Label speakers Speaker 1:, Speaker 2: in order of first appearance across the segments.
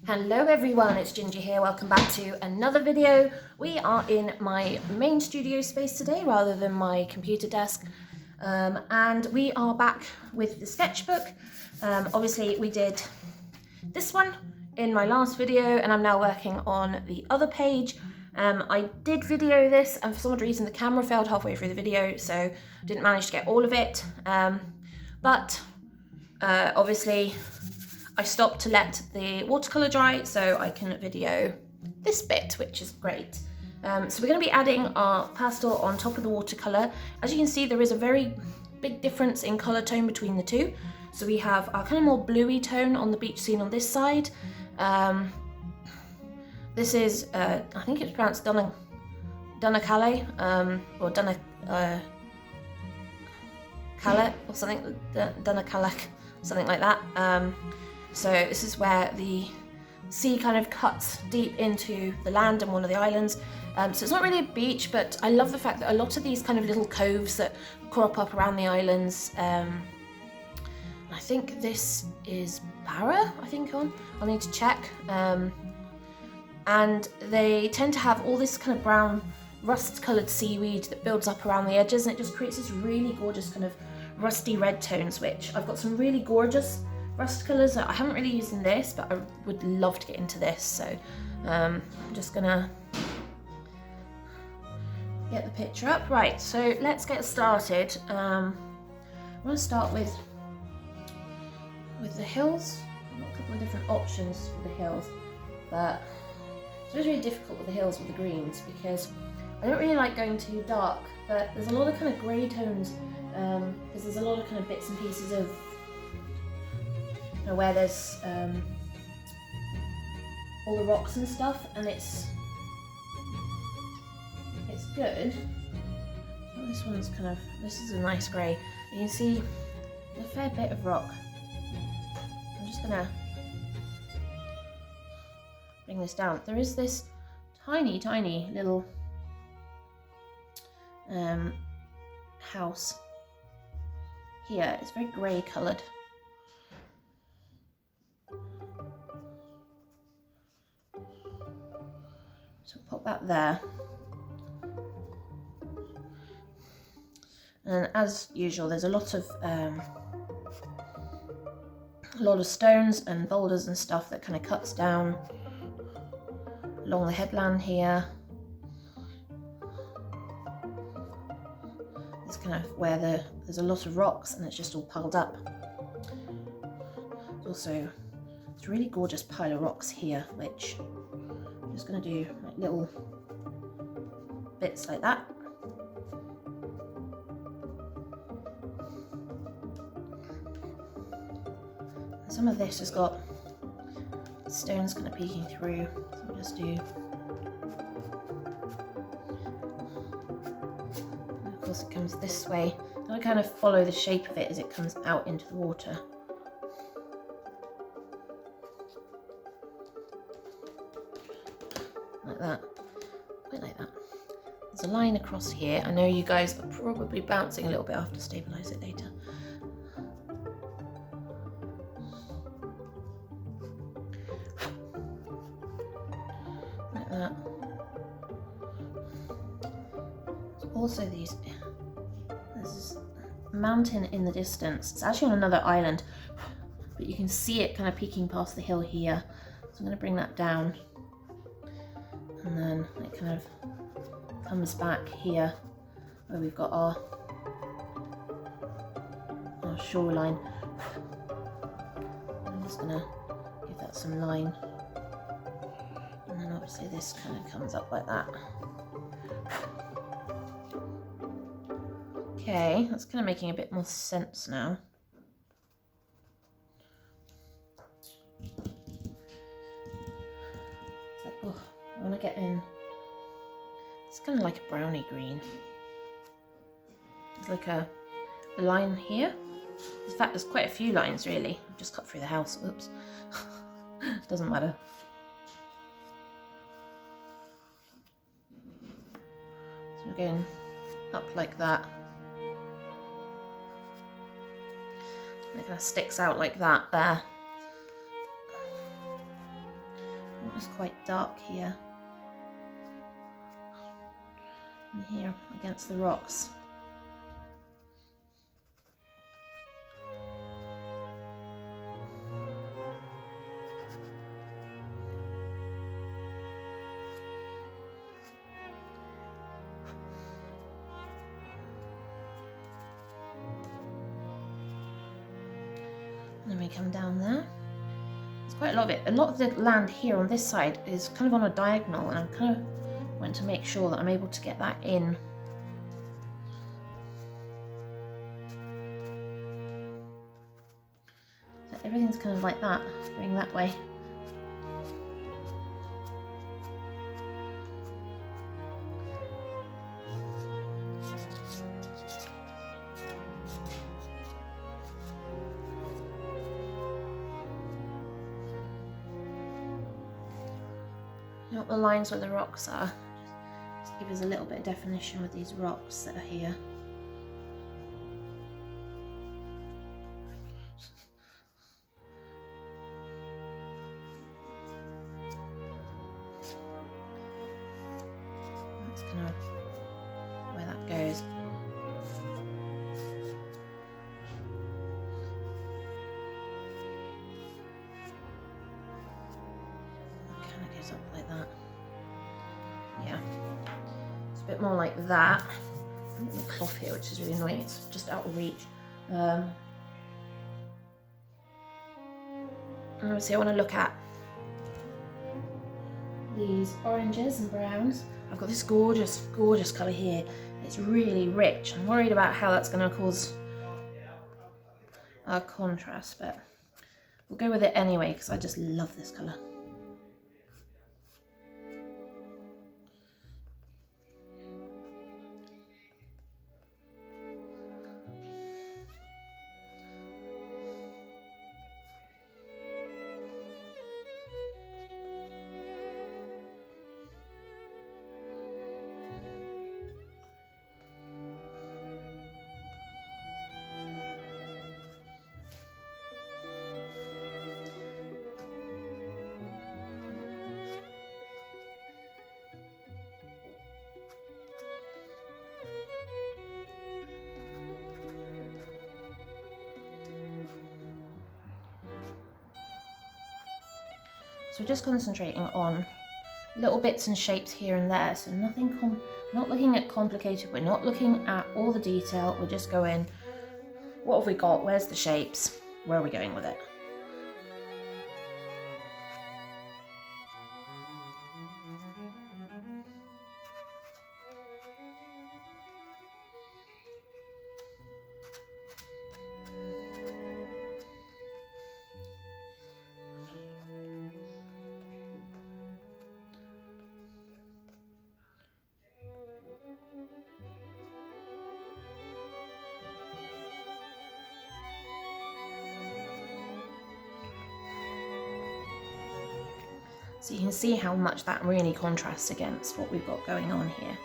Speaker 1: Hello everyone, it's Ginger here. Welcome back to another video. We are in my main studio space today rather than my computer desk. And we are back with the sketchbook. Obviously we did this one in my last video and I'm now working on the other page. I did video this and for some odd reason the camera failed halfway through the video, so didn't manage to get all of it. Obviously I stopped to let the watercolour dry so I can video this bit, which is great. So we're going to be adding our pastel on top of the watercolour. As you can see, there is a very big difference in colour tone between the two. So we have our kind of more bluey tone on the beach scene on this side. This is, I think it's pronounced Dunacale, or Dunacale or something, Dunacalec, something like that. So this is where the sea kind of cuts deep into the land and one of the islands. So it's not really a beach, but I love the fact that a lot of these kind of little coves that crop up around the islands. I think this is Barra, I'll need to check. And they tend to have all this kind of brown rust-coloured seaweed that builds up around the edges, and it just creates this really gorgeous kind of rusty red tones, which I've got some really gorgeous rust colours that I haven't really used in this, but I would love to get into this. So I'm just gonna get the picture up. Right, so let's get started. I'm gonna start with the hills. I've got a couple of different options for the hills, but it's always really difficult with the hills with the greens because I don't really like going too dark, but there's a lot of kind of grey tones because there's a lot of kind of bits and pieces of where there's all the rocks and stuff, and it's good. Oh, this one's this is a nice grey. You can see a fair bit of rock. I'm just gonna bring this down. There is this tiny little house here. It's very grey coloured. So pop that there. And as usual, there's a lot of stones and boulders and stuff that kind of cuts down along the headland here. It's kind of where there's a lot of rocks and it's just all piled up. There's also this really gorgeous pile of rocks here, which I'm just going to do like little bits like that. And some of this has got stones kind of peeking through, so I'll just do. And of course it comes this way. And I kind of follow the shape of it as it comes out into the water. Like that, quite like that. There's a line across here. I know you guys are probably bouncing a little bit. I'll have to stabilise it later. Like that. There's also there's this mountain in the distance. It's actually on another island, but you can see it kind of peeking past the hill here. So I'm going to bring that down. And then it kind of comes back here where we've got our shoreline. I'm just going to give that some line. And then obviously this kind of comes up like that. Okay, that's kind of making a bit more sense now. I want to get in, it's kind of like a brownie green. There's like a line here. In fact, there's quite a few lines really. I've just cut through the house, oops. Doesn't matter. So we're going up like that. It kind of sticks out like that there. It's quite dark here. And here against the rocks. And then we come down there. There's quite a lot of it. A lot of the land here on this side is kind of on a diagonal, and I'm kind of want to make sure that I'm able to get that in. So everything's kind of like that, going that way. Note the lines where the rocks are. Just give us a little bit of definition with these rocks that are here. That's kind of where that goes. Up like that. Yeah, it's a bit more like that. I've got the cloth here, which is really annoying. It's just out of reach. And obviously I want to look at these oranges and browns. I've got this gorgeous colour here. It's really rich. I'm worried about how that's going to cause a contrast, but we'll go with it anyway because I just love this colour. So we're just concentrating on little bits and shapes here and there. So nothing, not looking at complicated. We're not looking at all the detail. We're just going, what have we got? Where's the shapes? Where are we going with it? So you can see how much that really contrasts against what we've got going on here.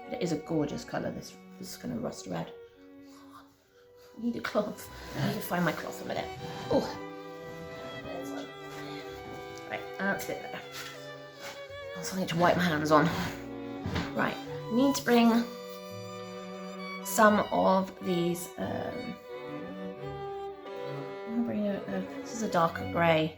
Speaker 1: But it is a gorgeous colour, this kind of rust red. I need a cloth. I need to find my cloth a minute. Oh, there's one. Right, that's a bit better. Also need to wipe my hands on. Right, need to bring some of these. I'm gonna bring this is a darker grey.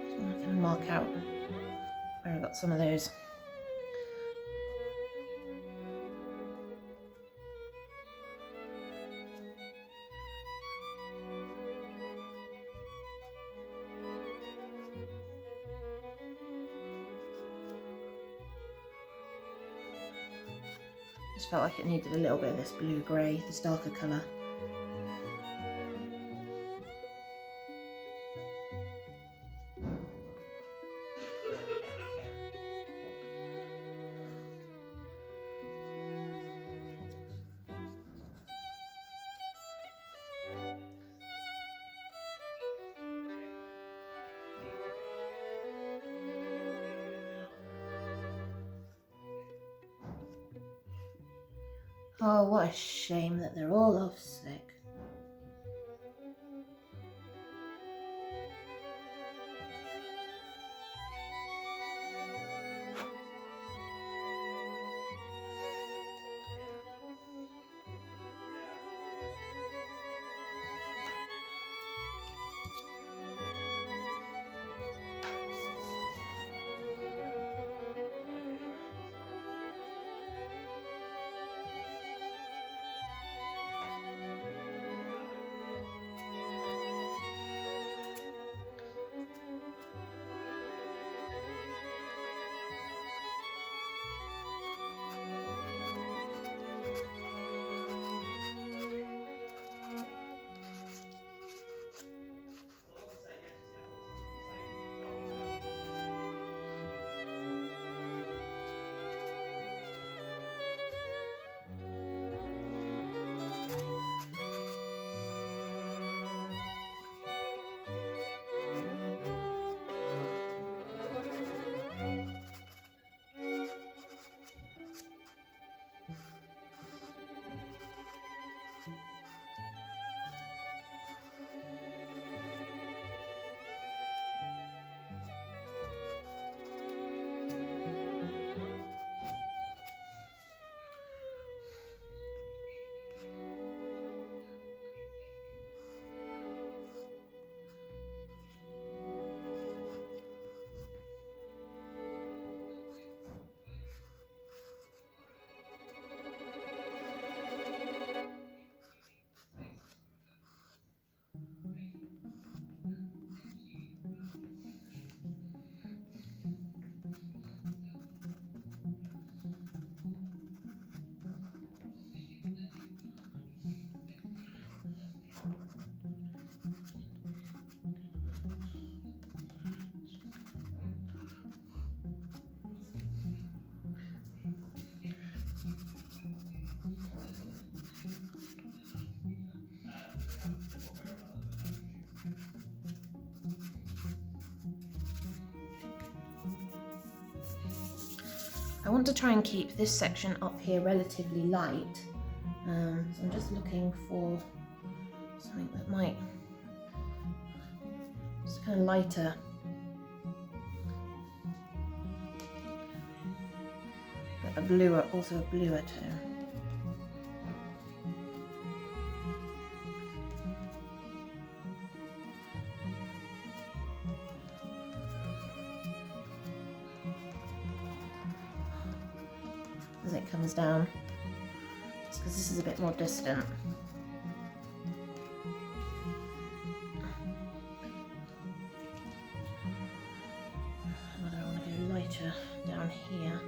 Speaker 1: So I can mark out where I got some of those. Just felt like it needed a little bit of this blue-grey, this darker colour. Oh, what a shame that they're all off sick. I want to try and keep this section up here relatively light. So I'm just looking for something that might just kind of lighter. But a bluer, also a bluer tone. As it comes down, just because this is a bit more distant. Whether I want to go lighter down here.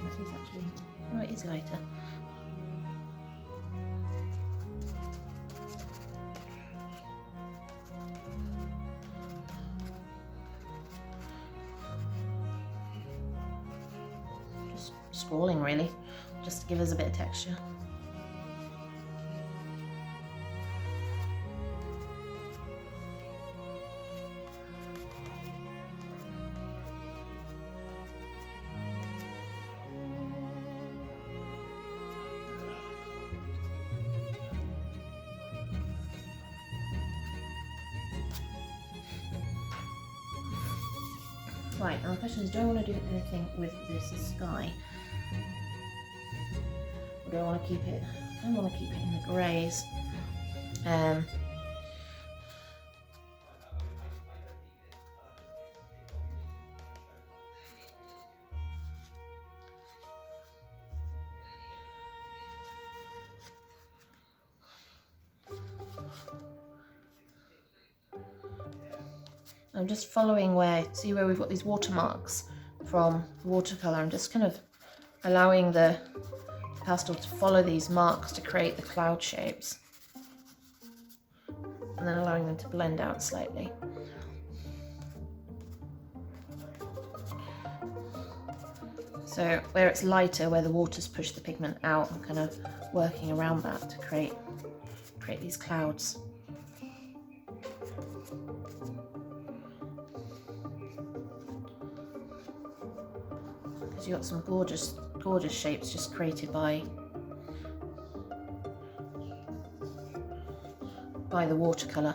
Speaker 1: That is actually, oh, it is lighter. Scrolling really, just to give us a bit of texture. Right, now the question is, do I want to do anything with this sky? Or do I want to keep it, I want to keep it in the greys. I'm just following see where we've got these watermarks from watercolour. I'm just kind of allowing the pastel to follow these marks to create the cloud shapes, and then allowing them to blend out slightly. So where it's lighter, where the water's pushed the pigment out, I'm kind of working around that to create these clouds. Because you've got some gorgeous shapes just created by by the watercolour.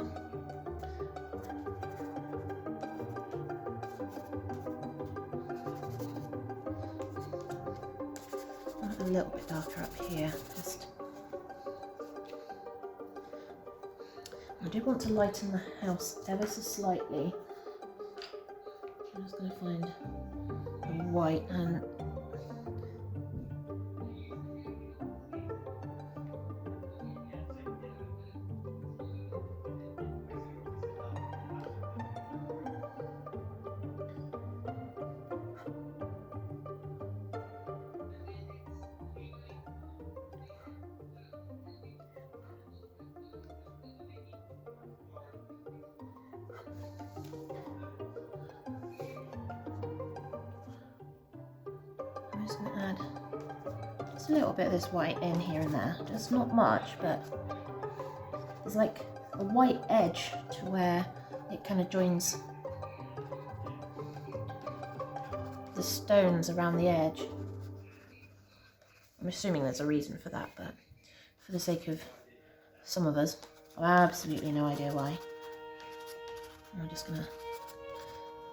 Speaker 1: A little bit darker up here. I do want to lighten the house ever so slightly. I'm just going to find a white and I'm just going to add just a little bit of this white in here and there. Just not much, but there's like a white edge to where it kind of joins the stones around the edge. I'm assuming there's a reason for that, but for the sake of some of us, I have absolutely no idea why. I'm just going to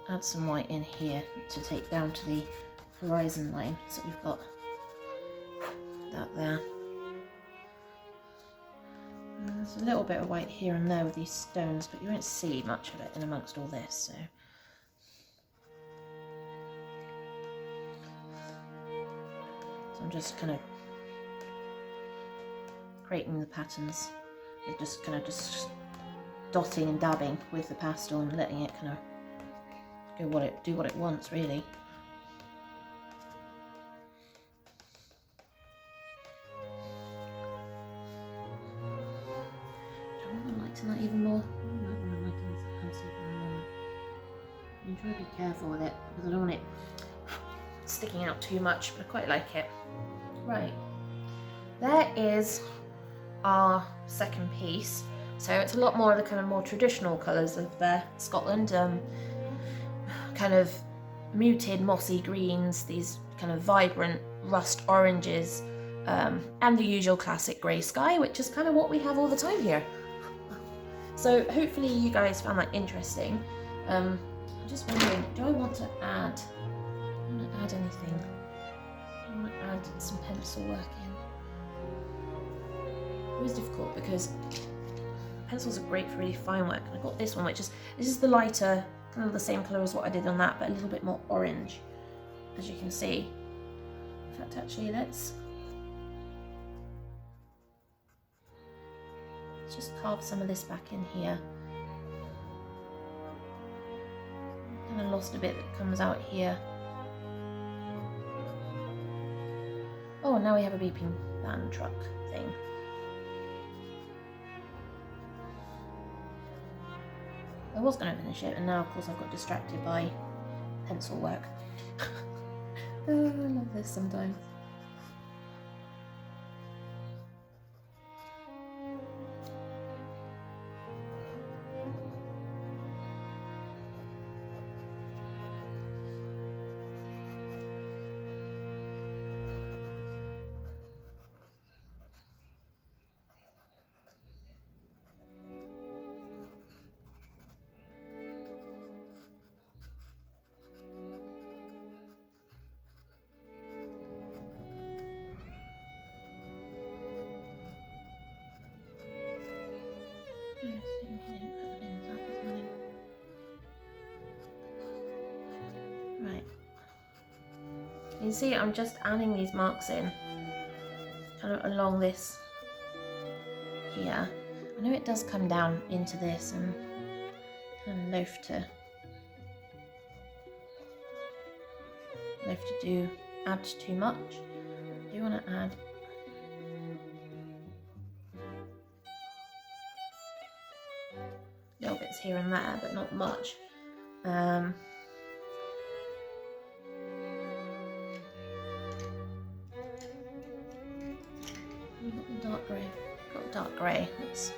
Speaker 1: add some white in here to take down to the horizon line, so we've got that there. And there's a little bit of white here and there with these stones, but you won't see much of it in amongst all this. So I'm just kind of creating the patterns with just kind of just dotting and dabbing with the pastel and letting it kind of do what it wants, really. That even more. I might want to lighten this house even more. I'm trying to be careful with it because I don't want it sticking out too much, but I quite like it. Right, there is our second piece. So it's a lot more of the kind of more traditional colours of Scotland, kind of muted mossy greens, these kind of vibrant rust oranges, and the usual classic grey sky, which is kind of what we have all the time here. So hopefully you guys found that interesting. I'm just wondering, do I want to add anything? I want to add some pencil work in. It was difficult because pencils are great for really fine work. And I got this one, this is the lighter, kind of the same colour as what I did on that, but a little bit more orange, as you can see. In fact, actually, let's just carve some of this back in here. Kind of lost a bit that comes out here. Oh, and now we have a beeping van truck thing. I was going to finish it, and now of course I've got distracted by pencil work. Oh, I love this sometimes. Right. You can see I'm just adding these marks in, kind of along this here. I know it does come down into this and kind of loath to add too much. I do want to add little bits here and there, but not much. We've got the dark grey. Got the dark grey. Let's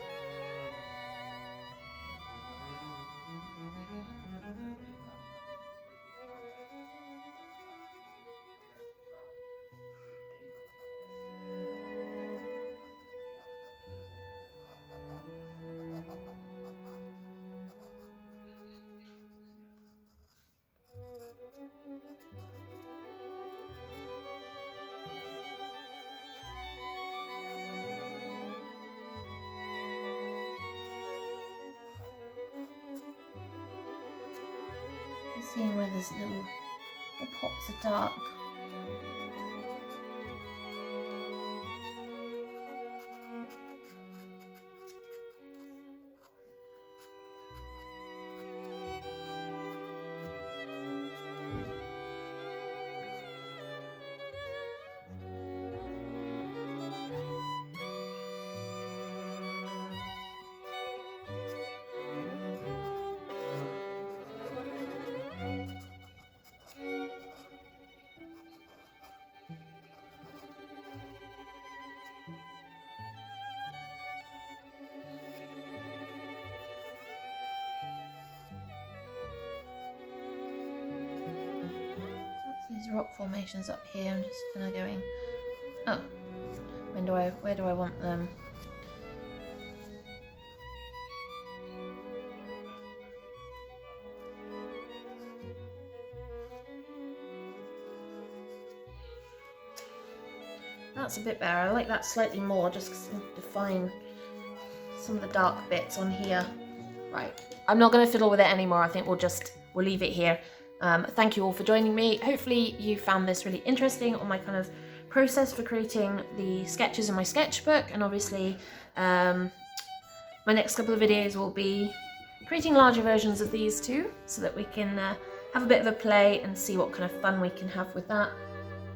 Speaker 1: Seeing where there's little pops of dark. These rock formations up here, I'm just kind of going, oh, where do I want them? That's a bit better. I like that slightly more, just to define some of the dark bits on here. Right, I'm not going to fiddle with it anymore. I think we'll leave it here. Thank you all for joining me. Hopefully you found this really interesting on my kind of process for creating the sketches in my sketchbook, and obviously my next couple of videos will be creating larger versions of these too, so that we can have a bit of a play and see what kind of fun we can have with that.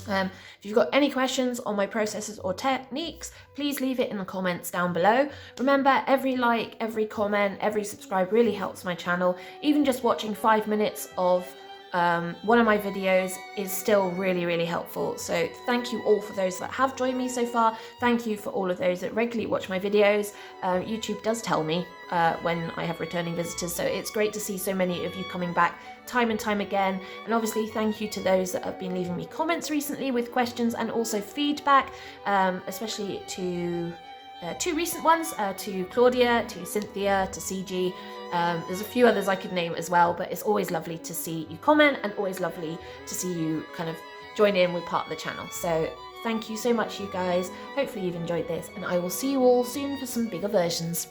Speaker 1: If you've got any questions on my processes or techniques, please leave it in the comments down below. Remember, every like, every comment, every subscribe really helps my channel. Even just watching 5 minutes of one of my videos is still really, really helpful. So thank you all for those that have joined me so far. Thank you for all of those that regularly watch my videos. YouTube does tell me when I have returning visitors, so it's great to see so many of you coming back time and time again. And obviously thank you to those that have been leaving me comments recently with questions and also feedback, especially to two recent ones, to Claudia, to Cynthia, to CG. There's a few others I could name as well, but it's always lovely to see you comment and always lovely to see you kind of join in with part of the channel. So thank you so much, you guys. Hopefully you've enjoyed this, and I will see you all soon for some bigger versions.